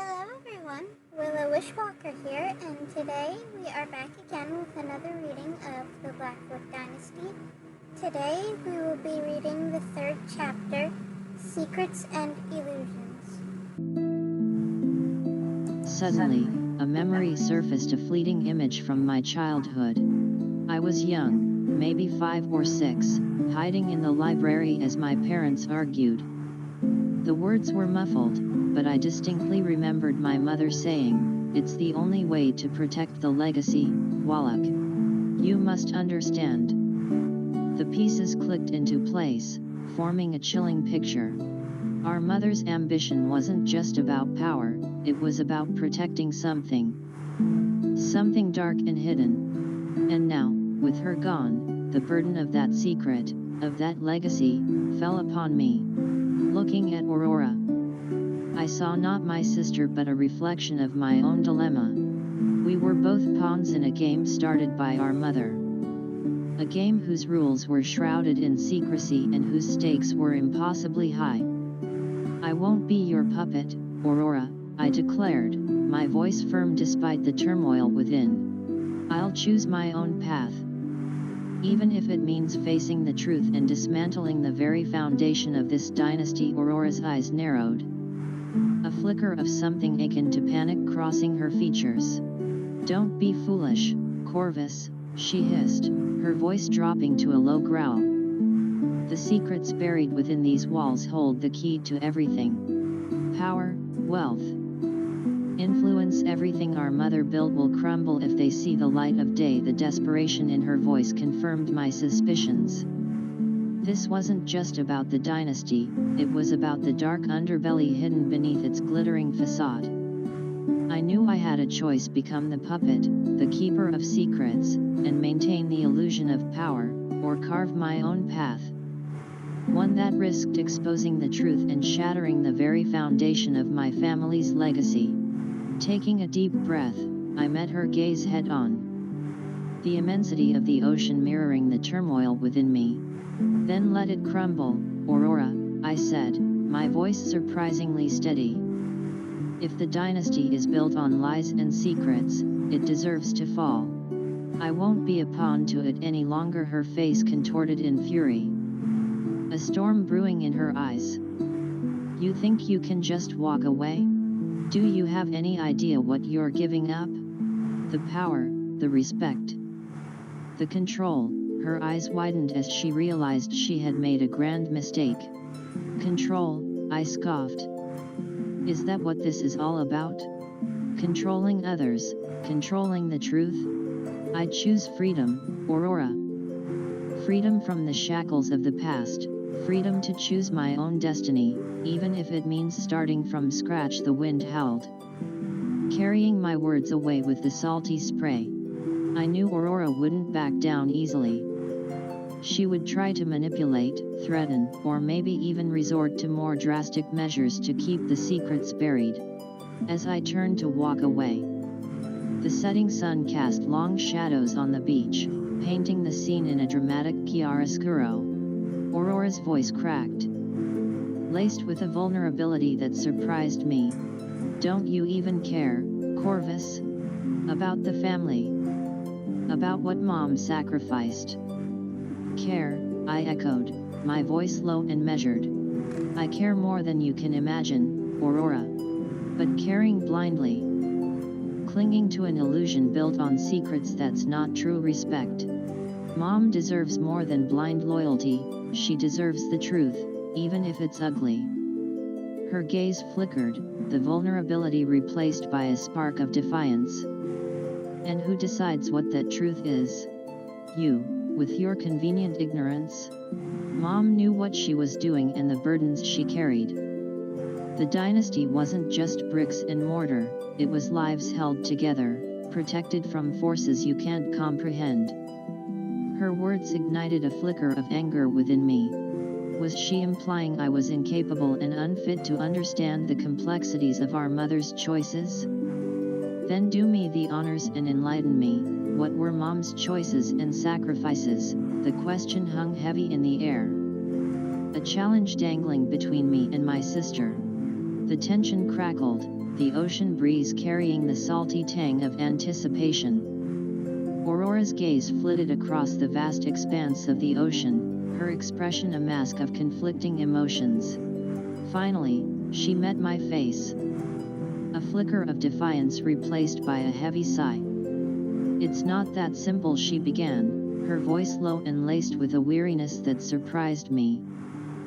Hello everyone, Willow Wishwalker here, and today we are back again with another reading of the Blackwood Dynasty. Today we will be reading the third chapter, Secrets and Illusions. Suddenly, a memory surfaced, a fleeting image from my childhood. I was young, maybe 5 or 6, hiding in the library as my parents argued. The words were muffled, but I distinctly remembered my mother saying, "It's the only way to protect the legacy, Wallach. You must understand." The pieces clicked into place, forming a chilling picture. Our mother's ambition wasn't just about power, it was about protecting something dark and hidden. And now, with her gone, the burden of that secret, of that legacy, fell upon me. Looking at Aurora, I saw not my sister but a reflection of my own dilemma. We were both pawns in a game started by our mother. A game whose rules were shrouded in secrecy and whose stakes were impossibly high. "I won't be your puppet, Aurora," I declared, my voice firm despite the turmoil within. "I'll choose my own path. Even if it means facing the truth and dismantling the very foundation of this dynasty." Aurora's eyes narrowed. A flicker of something akin to panic crossing her features. "Don't be foolish, Corvus," she hissed, her voice dropping to a low growl. "The secrets buried within these walls hold the key to everything. Power, wealth, influence. Everything our mother built will crumble if they see the light of day." The desperation in her voice confirmed my suspicions. This wasn't just about the dynasty, it was about the dark underbelly hidden beneath its glittering facade. I knew I had a choice: become the puppet, the keeper of secrets, and maintain the illusion of power, or carve my own path. One that risked exposing the truth and shattering the very foundation of my family's legacy. Taking a deep breath, I met her gaze head on. The immensity of the ocean mirroring the turmoil within me. "Then let it crumble, Aurora," I said, my voice surprisingly steady. "If the dynasty is built on lies and secrets, it deserves to fall. I won't be a pawn to it any longer." Her face contorted in fury, a storm brewing in her eyes. "You think you can just walk away? Do you have any idea what you're giving up? The power, the respect, the control." Her eyes widened as she realized she had made a grand mistake. "Control," I scoffed. "Is that what this is all about? Controlling others, controlling the truth? I choose freedom, Aurora. Freedom from the shackles of the past, freedom to choose my own destiny, even if it means starting from scratch." The wind howled, carrying my words away with the salty spray. I knew Aurora wouldn't back down easily. She would try to manipulate, threaten, or maybe even resort to more drastic measures to keep the secrets buried. As I turned to walk away, the setting sun cast long shadows on the beach, painting the scene in a dramatic chiaroscuro. Aurora's voice cracked, laced with a vulnerability that surprised me. "Don't you even care, Corvus? About the family? About what Mom sacrificed?" "Care," I echoed, my voice low and measured. "I care more than you can imagine, Aurora. But caring blindly, clinging to an illusion built on secrets, that's not true respect. Mom deserves more than blind loyalty, she deserves the truth, even if it's ugly." Her gaze flickered, the vulnerability replaced by a spark of defiance. "And who decides what that truth is? You, with your convenient ignorance." Mom knew what she was doing and the burdens she carried. The dynasty wasn't just bricks and mortar, it was lives held together, protected from forces you can't comprehend. Her words ignited a flicker of anger within me. Was she implying I was incapable and unfit to understand the complexities of our mother's choices? Then do me the honors and enlighten me. What were Mom's choices and sacrifices? The question hung heavy in the air. A challenge dangling between me and my sister. The tension crackled, the ocean breeze carrying the salty tang of anticipation. Aurora's gaze flitted across the vast expanse of the ocean, her expression a mask of conflicting emotions. Finally, she met my face. A flicker of defiance replaced by a heavy sigh. "It's not that simple," she began, her voice low and laced with a weariness that surprised me.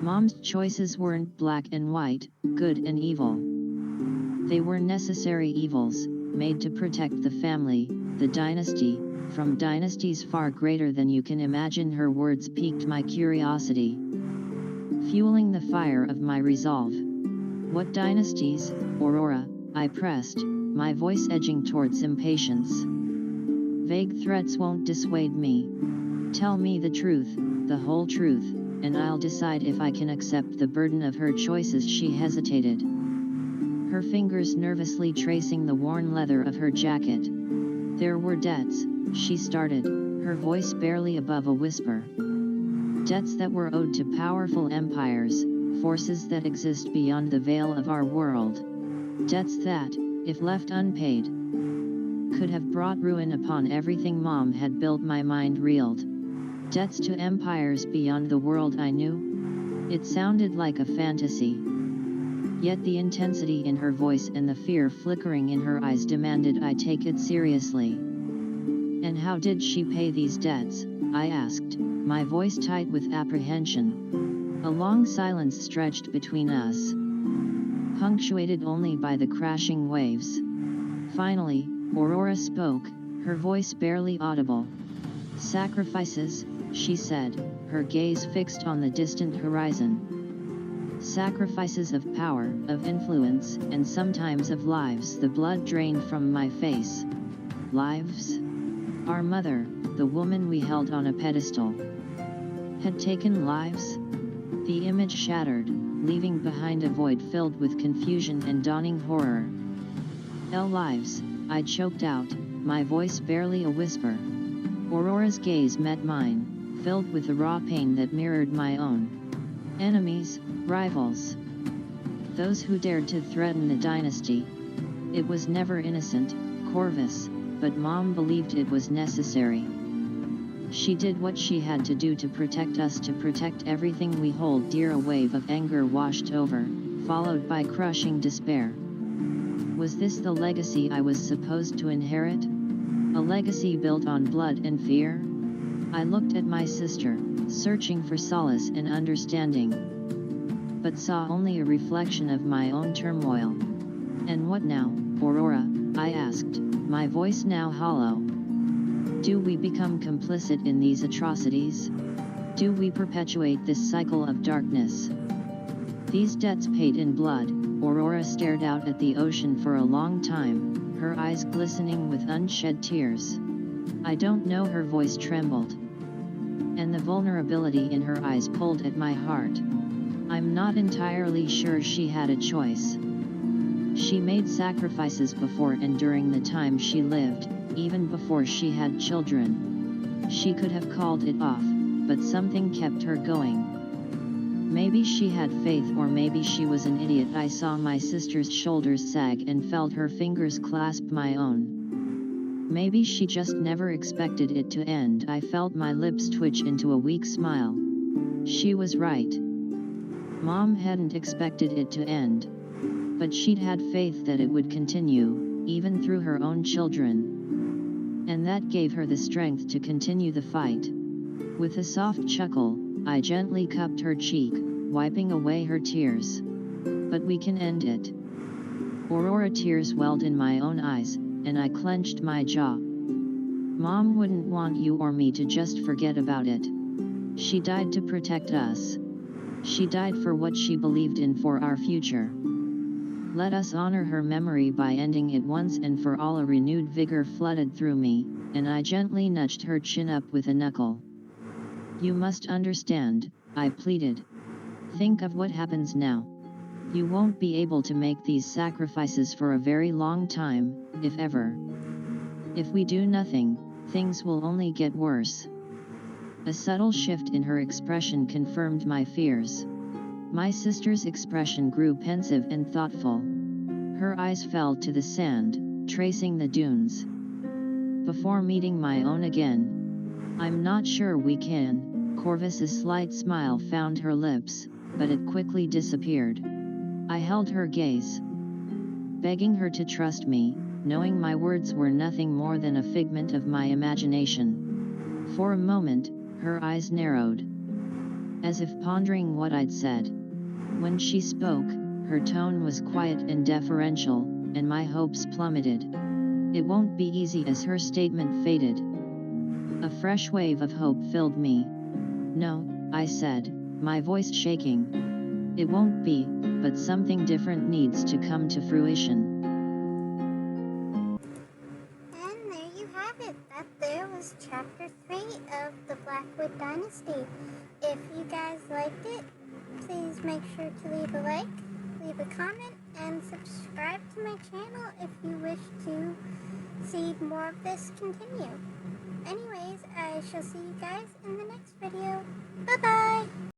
"Mom's choices weren't black and white, good and evil. They were necessary evils, made to protect the family, the dynasty, from dynasties far greater than you can imagine." Her words piqued my curiosity, fueling the fire of my resolve. "What dynasties, Aurora?" I pressed, my voice edging towards impatience. "Vague threats won't dissuade me. Tell me the truth, the whole truth, and I'll decide if I can accept the burden of her choices." She hesitated, her fingers nervously tracing the worn leather of her jacket. "There were debts," she started, her voice barely above a whisper. "Debts that were owed to powerful empires, forces that exist beyond the veil of our world. Debts that, if left unpaid, could have brought ruin upon everything Mom had built." My mind reeled. Debts to empires beyond the world I knew? It sounded like a fantasy. Yet the intensity in her voice and the fear flickering in her eyes demanded I take it seriously. "And how did she pay these debts?" I asked, my voice tight with apprehension. A long silence stretched between us, punctuated only by the crashing waves. Finally, Aurora spoke, her voice barely audible. "Sacrifices," she said, her gaze fixed on the distant horizon. "Sacrifices of power, of influence, and sometimes of lives." The blood drained from my face. Lives? Our mother, the woman we held on a pedestal, had taken lives? The image shattered, leaving behind a void filled with confusion and dawning horror. "Lives," I choked out, my voice barely a whisper. Aurora's gaze met mine, filled with the raw pain that mirrored my own. "Enemies, rivals. Those who dared to threaten the dynasty. It was never innocent, Corvus, but Mom believed it was necessary. She did what she had to do to protect us, to protect everything we hold dear." A wave of anger washed over, followed by crushing despair. Was this the legacy I was supposed to inherit? A legacy built on blood and fear? I looked at my sister, searching for solace and understanding, but saw only a reflection of my own turmoil. "And what now, Aurora?" I asked, my voice now hollow. "Do we become complicit in these atrocities? Do we perpetuate this cycle of darkness? These debts paid in blood?" Aurora stared out at the ocean for a long time, her eyes glistening with unshed tears. "I don't know." Her voice trembled, and the vulnerability in her eyes pulled at my heart. "I'm not entirely sure she had a choice. She made sacrifices before and during the time she lived, even before she had children. She could have called it off, but something kept her going. Maybe she had faith, or maybe she was an idiot." I saw my sister's shoulders sag and felt her fingers clasp my own. "Maybe she just never expected it to end." I felt my lips twitch into a weak smile. She was right. Mom hadn't expected it to end, but she'd had faith that it would continue, even through her own children. And that gave her the strength to continue the fight. With a soft chuckle, I gently cupped her cheek, wiping away her tears. "But we can end it." Aurora, tears welled in my own eyes, and I clenched my jaw. "Mom wouldn't want you or me to just forget about it. She died to protect us. She died for what she believed in, for our future. Let us honor her memory by ending it once and for all." A renewed vigor flooded through me, and I gently nudged her chin up with a knuckle. "You must understand," I pleaded. "Think of what happens now. You won't be able to make these sacrifices for a very long time, if ever. If we do nothing, things will only get worse." A subtle shift in her expression confirmed my fears. My sister's expression grew pensive and thoughtful. Her eyes fell to the sand, tracing the dunes. Before meeting my own again. I'm not sure we can. Corvus's slight smile found her lips, but it quickly disappeared. I held her gaze, begging her to trust me, knowing my words were nothing more than a figment of my imagination. For a moment, her eyes narrowed, as if pondering what I'd said. When she spoke, her tone was quiet and deferential, and my hopes plummeted. It won't be easy as her statement faded. A fresh wave of hope filled me. No, I said, my voice shaking. It won't be, but something different needs to come to fruition. And there you have it. That there was chapter 3 of the Blackwood Dynasty. If you guys liked it, please make sure to leave a like, leave a comment, and subscribe to my channel if you wish to see more of this continue. Anyways, I shall see you guys in the next video. Bye-bye!